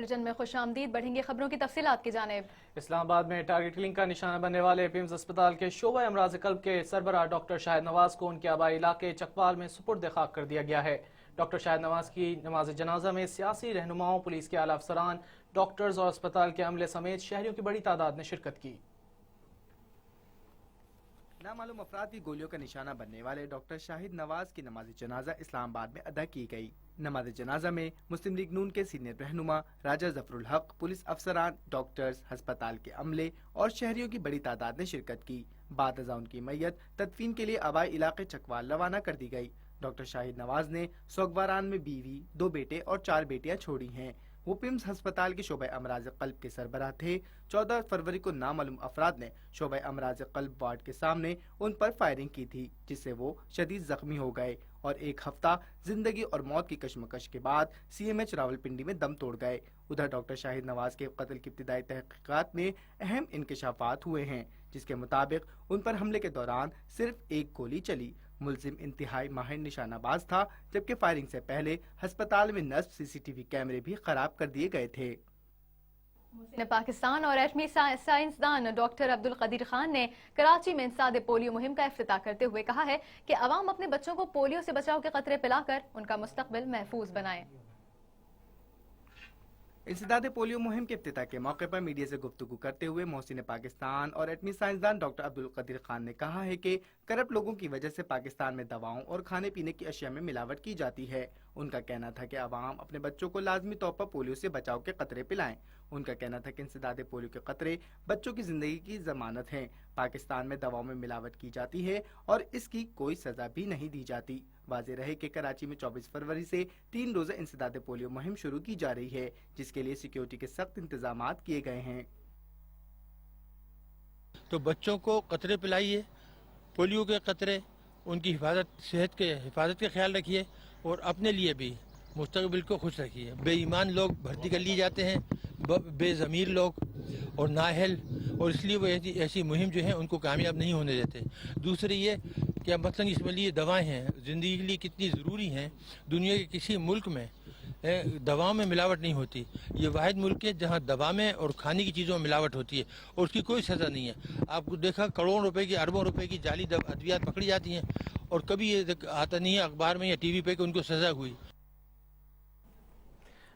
Bulletin में खुश आमदीद। बढ़ेंगे खबरों की तफसीलात की जानिब। इस्लामाबाद में टारगेट किलिंग का निशाना बनने वाले पिम्स अस्पताल के शोबा अमराज कल्ब के सरबराह डॉक्टर शाहिद नवाज को उनके आबाई इलाके चकवाल में सुपुर्द खाक कर दिया गया है। डॉक्टर शाहिद नवाज की नमाज जनाजा में सियासी रहनुमाओं, पुलिस के आला अफसरान, डॉक्टर्स और अस्पताल के अमले समेत शहरियों की बड़ी तादाद ने शिरकत की। नामालूम अफराद की गोलियों का निशाना बनने वाले डॉक्टर शाहिद नवाज की नमाज जनाजा इस्लामाबाद में अदा की गई। नमाज जनाजा में मुस्लिम लीग नून के सीनियर रहनुमा राजा जफरुल हक, पुलिस अफसरान, डॉक्टर्स, अस्पताल के अमले और शहरियों की बड़ी तादाद ने शिरकत की। बाद अज़ा उनकी मैयत तदफीन के लिए आबाई इलाके चकवाल रवाना कर दी गई। डॉक्टर शाहिद नवाज ने सोगवारान में बीवी, 2 बेटे और 4 बेटियां छोड़ी हैं। वो पिम्स अस्पताल के शोबे अमराज कल्ब के सरबराह थे। 14 फरवरी को नामालूम अफराद ने शोबे अमराज कल्ब वार्ड के सामने उन पर फायरिंग की थी, जिससे वो शदीद जख्मी हो गए और एक हफ्ता जिंदगी और मौत की कशमकश के बाद CMH रावलपिंडी में दम तोड़ गए। उधर डॉक्टर शाहिद नवाज के कत्ल की इब्तिदाई तहकीकात में अहम इंकशाफात हुए हैं, जिसके मुताबिक उन पर हमले के दौरान सिर्फ एक गोली चली। मुलजिम इंतहाई माहिर निशानाबाज था, जबकि फायरिंग से पहले अस्पताल में नस्ब CCTV कैमरे भी खराब कर दिए गए थे। पाकिस्तान और एटमी साइंसदान डॉक्टर अब्दुल कदीर खान ने कराची में इंसदाद पोलियो मुहिम का इफ्तिताह करते हुए कहा है कि अवाम अपने बच्चों को पोलियो से बचाव के कतरे पिलाकर उनका मुस्तकबिल महफूज बनाएं। इंसदाद पोलियो मुहिम के इफ्तिताह के मौके पर मीडिया से गुफ्तगू करते हुए मोहसिन पाकिस्तान और एटमी साइंसदान डॉक्टर अब्दुल कदीर खान ने कहा है कि करप्ट लोगों की वजह से पाकिस्तान में दवाओं और खाने पीने की अशिया में मिलावट की जाती है। उनका कहना था कि अवाम अपने बच्चों को लाजमी तौर पर पोलियो से बचाव के कतरे पिलाएं। उनका कहना था कि इंसदाद पोलियो के कतरे बच्चों की जिंदगी की जमानत हैं। पाकिस्तान में दवाओं में मिलावट की जाती है और इसकी कोई सजा भी नहीं दी जाती। वाज़ेह रहे कि कराची में 24 फरवरी से 3 रोज़ा इंसदाद पोलियो मुहिम शुरू की जा रही है, जिसके लिए सिक्योरिटी के सख्त इंतजामात किए गए हैं। तो बच्चों को कतरे पिलाइए, पोलियो के कतरे, उनकी सेहत के हिफाजत का ख्याल रखिए और अपने लिए भी मुस्तकबिल को खुश रखिए। बेईमान लोग भर्ती कर लिए जाते हैं, बेज़मीर लोग और नाअहल, और इसलिए वो ऐसी मुहिम जो है उनको कामयाब नहीं होने देते। दूसरी ये कि मसलन इसमें लिए दवाएं हैं, ज़िंदगी के लिए कितनी ज़रूरी हैं। दुनिया के किसी मुल्क में दवाओं में मिलावट नहीं होती। ये वाहिद मुल्क है जहाँ दवा में और खाने की चीज़ों में मिलावट होती है और उसकी कोई सज़ा नहीं है। आपको देखा करोड़ों रुपए की, अरबों रुपए की जाली अद्वियात पकड़ी जाती हैं और कभी ये आता नहीं है अखबार में या TV पे कि उनको सज़ा हुई।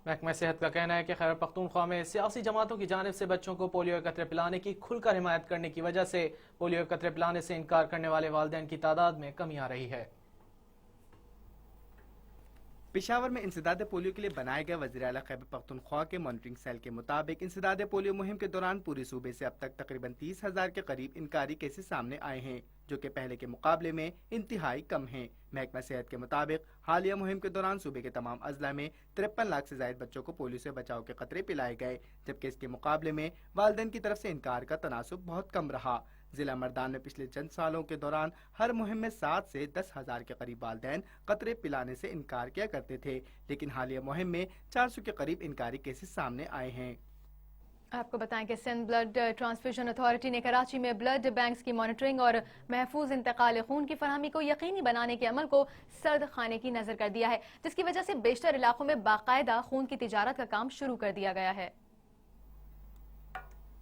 महकमा सेहत का कहना है कि खैबर पख्तूनख्वा में सियासी जमातों की जानिब से बच्चों को पोलियो के कतरे पिलाने की खुलकर हिमायत करने की वजह से पोलियो के कतरे पिलाने से इनकार करने वाले वालिदैन की तादाद में कमी आ रही है। पेशावर में इंसदाद पोलियो के लिए बनाए गए वज़ीर आला खैबर पख्तूनख्वा के मॉनिटरिंग सेल के मुताबिक इंसदाद पोलियो मुहिम के दौरान पूरे सूबे से अब तक तकरीबन 30,000 के करीब इनकारी केसेस सामने आए हैं, जो कि पहले के मुकाबले में इंतहाई कम हैं। महकमा सेहत के मुताबिक हालिया मुहिम के दौरान सूबे के तमाम अजला में 53 लाख से ज्यादा बच्चों को पोलियो से बचाव के कतरे पिलाए गए, जबकि इसके मुकाबले में वालिदैन की तरफ से इनकार का तनासुब बहुत कम रहा। जिला मर्दान में पिछले चंद सालों के दौरान हर मुहिम में 7 से 10,000 के करीब वालिदैन कतरे पिलाने से इनकार किया करते थे, लेकिन हालिया मुहिम में 400 के करीब इनकारी केसेस सामने आए हैं। आपको बताएं कि सिंध ब्लड ट्रांसफ्यूजन अथॉरिटी ने कराची में ब्लड बैंक्स की मॉनिटरिंग और महफूज इंतकाल खून की फराहमी को यकीनी बनाने के अमल को सर्द खाने की नजर कर दिया है, जिसकी वजह से बेशतर इलाकों में बाकायदा खून की तिजारत का काम शुरू कर दिया गया है।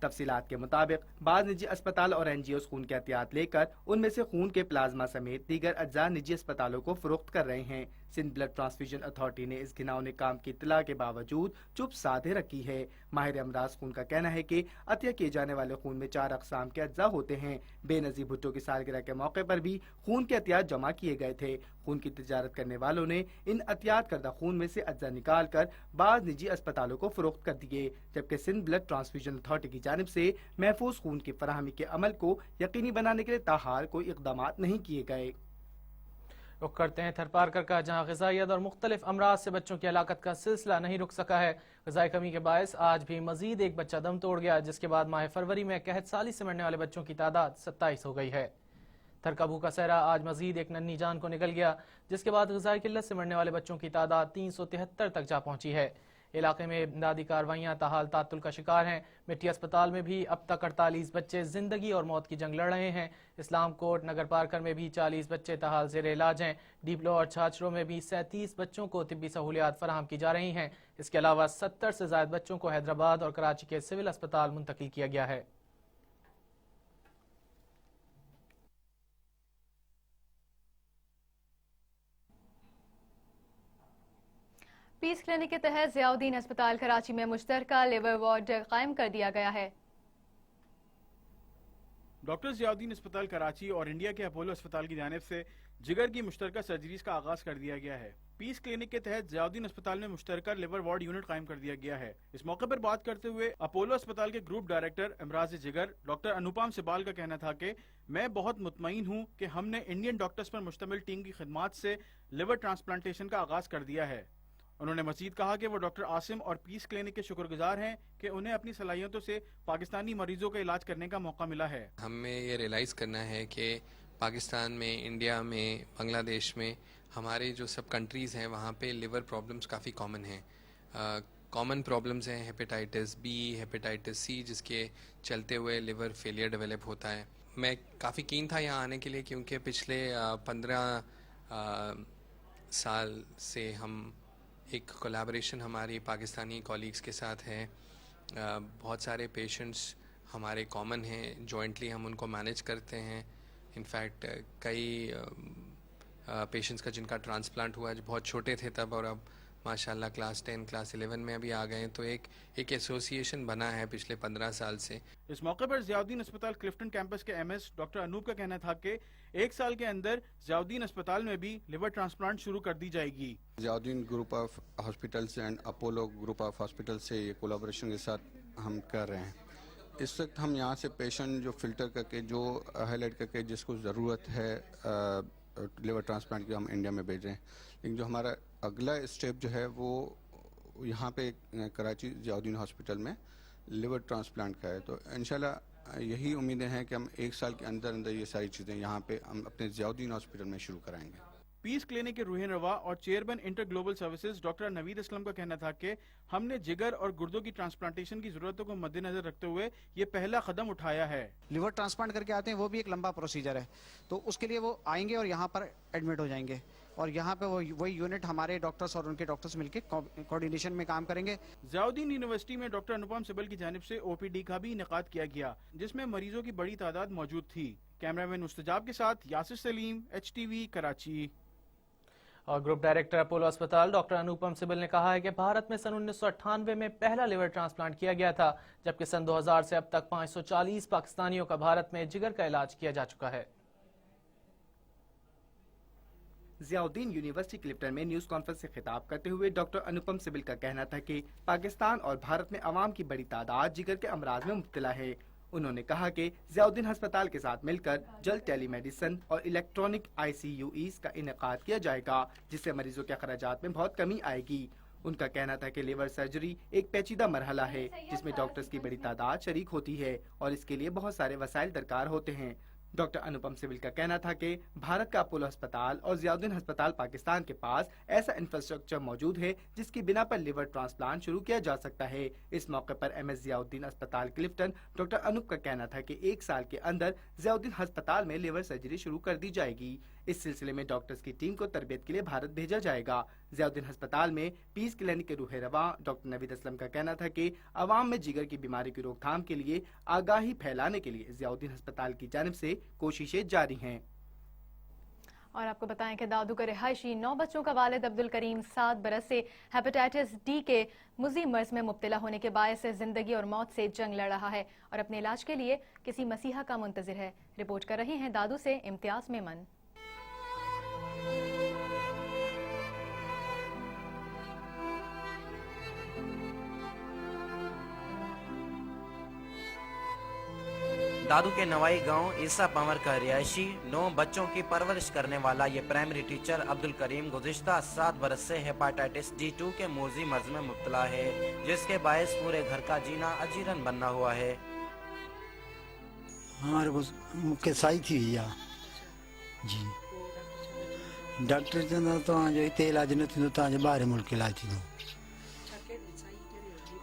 तफसीलात के मुताबिक बाद निजी अस्पताल और NGOs खून के एहतियात लेकर उनमें से खून के प्लाज्मा समेत दीगर अज्जा निजी अस्पतालों को फरोख्त कर रहे हैं। सिंध ब्लड ट्रांसफ्यूजन अथॉरिटी ने इस घिनौने काम की इत्तला के बावजूद चुप साधे रखी है। माहिर अमराज खून का कहना है कि अतिया किए जाने वाले खून में 4 अक़साम के अज्जा होते हैं। बेनज़ीर भुट्टो की सालगिरह के मौके पर भी खून के एहतियात जमा किए गए थे। खून की तिजारत करने वालों ने इन एहतियात करदा खून में से अज्जा निकाल कर बाद निजी अस्पतालों को फरोख्त कर दिए, जबकि सिंध ब्लड ट्रांसफ्यूजन अथॉरिटी की जानिब से महफूज खून की फराहमी के अमल को यकीनी बनाने के लिए ताहाल कोई इक़दामात नहीं किए गए। रुख करते हैं थरपारकर का, जहां ग़िज़ाइयत और मुख्तलिफ अमराज से बच्चों की हलाकत का सिलसिला नहीं रुक सका है। ग़िज़ाई कमी के बायस आज भी मजीद एक बच्चा दम तोड़ गया, जिसके बाद माह फरवरी में कहत साली से मरने वाले बच्चों की तादाद 27 हो गई है। थर का भूखा सहरा आज मजीद एक नन्ही जान को निकल गया, जिसके बाद ग़िज़ाई किल्लत से मरने वाले बच्चों की तादाद 373 तक जा पहुंची है। علاقے میں امدادی کارروائیاں تاحال تعطل کا شکار ہیں۔ مٹی اسپتال میں بھی اب تک 48 بچے زندگی اور موت کی جنگ لڑ رہے ہیں۔ اسلام کوٹ نگر پارکر میں بھی 40 بچے تاحال زیر علاج ہیں۔ ڈیپلو اور چھاچروں میں بھی 37 بچوں کو طبی سہولیات فراہم کی جا رہی ہیں۔ اس کے علاوہ 70 سے زائد بچوں کو حیدرآباد اور کراچی کے سول اسپتال منتقل کیا گیا ہے۔ پیس کلینک کے تحت ضیاء الدین ہسپتال کراچی میں مشترکہ لیور وارڈ قائم کر دیا گیا ہے۔ ڈاکٹر ضیاء الدین اسپتال کراچی اور انڈیا کے اپولو اسپتال کی جانب سے جگر کی مشترکہ سرجریز کا آغاز کر دیا گیا ہے۔ پیس کلینک کے تحت ضیاء الدین اسپتال میں مشترکہ لیور وارڈ یونٹ قائم کر دیا گیا ہے۔ اس موقع پر بات کرتے ہوئے اپولو اسپتال کے گروپ ڈائریکٹر امراض جگر ڈاکٹر انوپم سبال کا کہنا تھا کہ میں بہت مطمئن ہوں کہ ہم نے انڈین ڈاکٹرز پر مشتمل ٹیم کی خدمات سے لیور ٹرانسپلانٹیشن کا آغاز کر دیا ہے۔ انہوں نے مزید کہا کہ وہ ڈاکٹر عاصم اور پیس کلینک کے شکر گزار ہیں کہ انہیں اپنی صلاحیتوں سے پاکستانی مریضوں کا علاج کرنے کا موقع ملا ہے۔ ہمیں یہ ریئلائز کرنا ہے کہ پاکستان میں، انڈیا میں، بنگلہ دیش میں، ہمارے جو سب کنٹریز ہیں وہاں پہ لیور پرابلمز کافی کامن ہیں۔ کامن پرابلمز ہیں ہیپیٹائٹس بی، ہیپیٹائٹس سی، جس کے چلتے ہوئے لیور فیلئر ڈیولپ ہوتا ہے۔ میں کافی کین تھا یہاں آنے کے لیے کیونکہ پچھلے 15 سال سے ہم ایک کولیبریشن ہماری پاکستانی کولیگز کے ساتھ ہے۔ بہت سارے پیشنٹس ہمارے کامن ہیں، جوائنٹلی ہم ان کو مینیج کرتے ہیں۔ انفیکٹ کئی پیشنٹس کا جن کا ٹرانسپلانٹ ہوا جو بہت چھوٹے تھے تب، اور اب ماشاءاللہ کلاس 10 کلاس 11 میں ابھی آ گئے ہیں، تو ایک ایسوسیشن بنا ہے پچھلے 15 سال سے۔ اس موقع پر ضیاء الدین اسپتال کلفٹن کیمپس کے ایم ایس ڈاکٹر انوپ کا کہنا تھا کہ 1 سال کے اندر ضیاء الدین اسپتال میں بھی لیور ٹرانسپلانٹ شروع کر دی جائے گی۔ ضیاء الدین group of hospitals and Apollo group of hospital سے یہ کولیبریشن کے ساتھ ہم کر رہے ہیں۔ اس وقت ہم یہاں سے پیشنٹ جو فلٹر کر کے، جو ہائی لائٹ کر کے جس کو ضرورت ہے لیور ٹرانسپلانٹ کی، ہم انڈیا میں بھیج رہے ہیں۔ لیکن جو ہمارا اگلا اسٹیپ جو ہے وہ یہاں پہ کراچی ضیاء الدین ہاسپٹل میں لیور ٹرانسپلانٹ کا ہے۔ تو انشاءاللہ یہی امیدیں ہیں کہ ہم 1 سال کے اندر اندر یہ ساری چیزیں یہاں پہ ہم اپنے ضیاء الدین ہاسپٹل میں شروع کرائیں گے۔ پیس کلینک کے روحین روا اور chairman inter global services doctor Naveed Aslam کا کہنا تھا کہ ہم نے جگر اور گردوں کی ٹرانسپلانٹیشن کی ضرورتوں کو مد نظر رکھتے ہوئے یہ پہلا قدم اٹھایا ہے۔ لیور ٹرانسپلانٹ کر کے آتے ہیں، وہ بھی ایک لمبا پروسیجر ہے، تو اس کے لیے وہ آئیں گے اور یہاں پر ایڈمٹ ہو جائیں گے، اور یہاں پہ وہی یونٹ ہمارے ڈاکٹرز اور ان کے ڈاکٹرز مل کے کوارڈینیشن میں کام کریں گے۔ ضیاء الدین یونیورسٹی میں ڈاکٹر انوپم سبل کی جانب سے او پی ڈی کا بھی انعقاد کیا گیا، جس میں مریضوں کی بڑی تعداد موجود تھی۔ کیمرہ مین مستجاب کے ساتھ یاسر سلیم، ایچ ٹی وی کراچی۔ اور گروپ ڈائریکٹر اپولو اسپتال ڈاکٹر انوپم سبل نے کہا ہے کہ بھارت میں سن 1998 میں پہلا لیور ٹرانسپلانٹ کیا گیا تھا، جبکہ سن 2000 سے اب تک 540 پاکستانیوں کا بھارت میں جگر کا علاج کیا جا چکا ہے۔ ضیاء الدین یونیورسٹی کلفٹن میں نیوز کانفرنس سے خطاب کرتے ہوئے ڈاکٹر انوپم سبل کا کہنا تھا کہ پاکستان اور بھارت میں عوام کی بڑی تعداد جگر کے امراض میں مبتلا ہے۔ انہوں نے کہا کہ ضیاء الدین ہسپتال کے ساتھ مل کر جلد ٹیلی میڈیسن اور الیکٹرانک ICUs کا انعقاد کیا جائے گا، جس سے مریضوں کے اخراجات میں بہت کمی آئے گی۔ ان کا کہنا تھا کہ لیور سرجری ایک پیچیدہ مرحلہ ہے جس میں ڈاکٹرز کی بڑی تعداد شریک ہوتی ہے اور اس کے لیے بہت سارے وسائل درکار ہوتے ہیں۔ ڈاکٹر انوپم سبل کا کہنا تھا کہ بھارت کا اپولو ہسپتال اور ضیاء الدین ہسپتال پاکستان کے پاس ایسا انفراسٹرکچر موجود ہے جس کی بنا پر لیور ٹرانسپلانٹ شروع کیا جا سکتا ہے۔ اس موقع پر ایم ایس ضیاء الدین اسپتال کلفٹن ڈاکٹر انوپ کا کہنا تھا کہ 1 سال کے اندر ضیاء الدین ہسپتال میں لیور سرجری شروع کر دی جائے گی۔ اس سلسلے میں ڈاکٹرز کی ٹیم کو تربیت کے لیے بھارت بھیجا جائے گا۔ ضیاء الدین ہسپتال میں پیس کلینک کے روح رواں ڈاکٹر نوید اسلم کا کہنا تھا کہ عوام میں جگر کی بیماری کی روک تھام کے لیے آگاہی پھیلانے کے لیے ضیاء الدین ہسپتال کی جانب سے کوششیں جاری ہیں۔ اور آپ کو بتائیں کہ دادو کا رہائشی 9 بچوں کا والد عبد الکریم 7 برس سے ہیپیٹائٹس ڈی کے مزی مرض میں مبتلا ہونے کے باعث زندگی اور موت سے جنگ لڑ رہا ہے اور اپنے علاج کے لیے کسی مسیحا کا منتظر ہے۔ رپورٹ کر رہے ہیں دادو سے امتیاز میمن۔ دادو کے نوائی گاؤں عیسیٰ پنور کا رہائشی 9 بچوں کی پرورش کرنے والا یہ پرائمری ٹیچر عبد الکریم گزشتہ 7 برس سے ہیپاٹائٹس D2 کے موذی مرض میں مبتلا ہے، جس کے باعث پورے گھر کا جینا اجیرن بننا ہوا ہے۔ ہمارے کسائی تھی جی ڈاکٹر چندہ تو آج اتنے علاج نہ تھی تو باہر ملک علاج تھی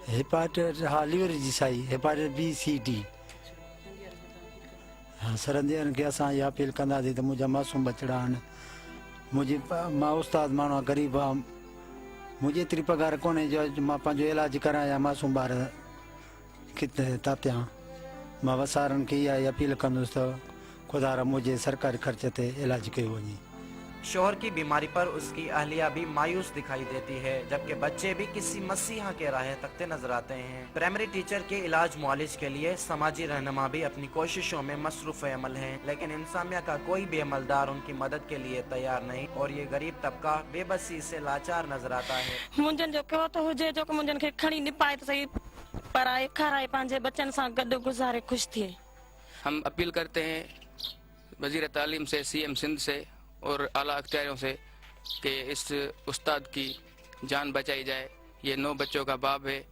हेपाटाइटिस हाँ लिवर जी साई हेपाटाइटिस बी सी डी हाँ सरंदियन के असां इहा अपील कंदासीं त मुंहिंजा मासूम बचड़ा आहिनि मां उस्ताद माण्हू आहियां ग़रीब आहियां मुंहिंजी एतिरी पघार कोन्हे जो मां पंहिंजो इलाज करायां मासूम ॿार किथे तातियां मां वसारनि खे इहा अपील कंदुसि त खुदा मुंहिंजे सरकारी ख़र्च ते इलाज कयो वञे। शोहर की बीमारी पर उसकी अहलिया भी मायूस दिखाई देती है, जबकि बच्चे भी किसी मसीहा के राह तकते नजर आते हैं। प्राइमरी टीचर के इलाज मुआलिज के लिए समाजी रहनुमा भी अपनी कोशिशों में मसरूफ अमल हैं, लेकिन इंसानियत का कोई भी अमलदार उनकी मदद के लिए तैयार नहीं और ये गरीब तबका बेबसी से लाचार नजर आता है। मुंजन जो कहो तो हुजे जो मुंजन के खड़ी नहीं पाए तो सही पराए खाराए पांजे बच्चन सा गड्डो गुजारे खुश थिए। हम अपील करते हैं वजीर तालीम से, सीएम सिंध से और आला अख्तियारों से कि इस उस्ताद की जान बचाई जाए। ये 9 बच्चों का बाप है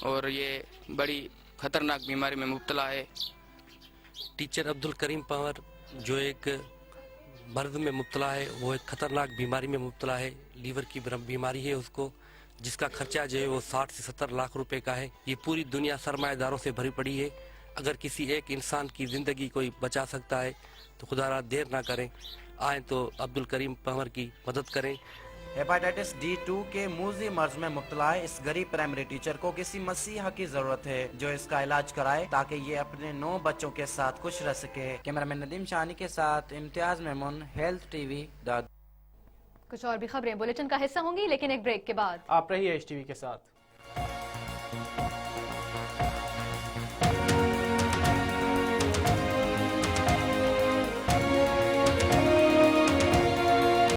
और ये बड़ी खतरनाक बीमारी में मुब्तला है। टीचर अब्दुल करीम पंवर जो एक मर्द में मुब्तला है, वो एक खतरनाक बीमारी में मुब्तला है, लीवर की बीमारी है उसको, जिसका खर्चा जो है वो 60 से 70 लाख रुपए का है। ये पूरी दुनिया सरमाएदारों से भरी पड़ी है। अगर किसी एक इंसान की ज़िंदगी कोई बचा सकता है तो खुदा देर ना करें, आए तो अब्दुल करीम पंवर की मदद करें। हेपाटाइटिस D2 के मूजी मर्ज में मुब्तला इस गरीब प्राइमरी टीचर को किसी मसीहा की जरूरत है जो इसका इलाज कराए ताकि ये अपने 9 बच्चों के साथ खुश रह सके। कैमरामैन नदीम शानी के साथ इम्तियाज मेमून, हेल्थ टीवी दाद। कुछ और भी खबरें बुलेटिन का हिस्सा होंगी, लेकिन एक ब्रेक के बाद। आप रहिए HTV के साथ।